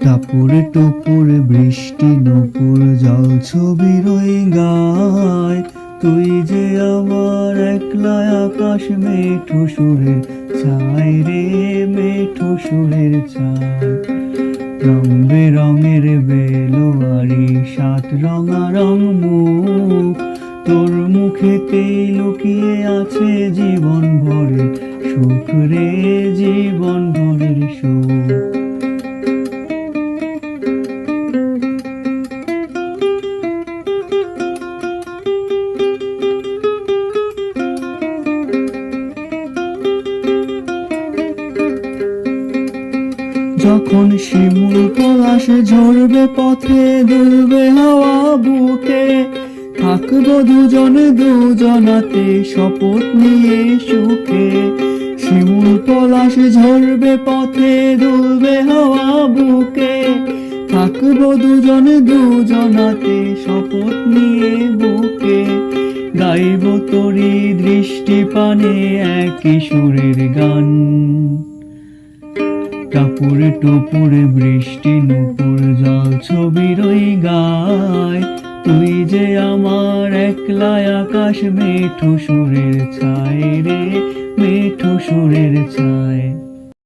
টাপুরে টুপুরে বৃষ্টি নুপুর জল ছবির ওই গায়, তুই যে আমার একলা আকাশ মেঠো সুরের ছায় রে, মেঠো সুরের ছায়। রং বেরঙের বেলোয়ারি সাত রঙারং মুখ, তোর মুখেতেই লুকিয়ে আছে জীবন ভরে সুখ রে, জীবন ভরের সুখ। যখন শিমুল পলাশে ঝরবে পথে, দুলবে হাওয়া বুকে, থাকবো দুজনে দুজনাতে শপথ নিয়ে সুখে। শিমুল পলাশে ঝরবে পথে, দুলবে হাওয়া বুকে, থাকবো দুজনে দুজনাতে শপথ নিয়ে বুকে। গাইব তোরি দৃষ্টি পানে একই সুরের গান, টাপুরে টুপুরে বৃষ্টি নুপুর জল ছবির ওই গায়, তুই যে আমার একলা আকাশ মেঠো সুরের ছায় রে, মেঠো সুরের ছায়।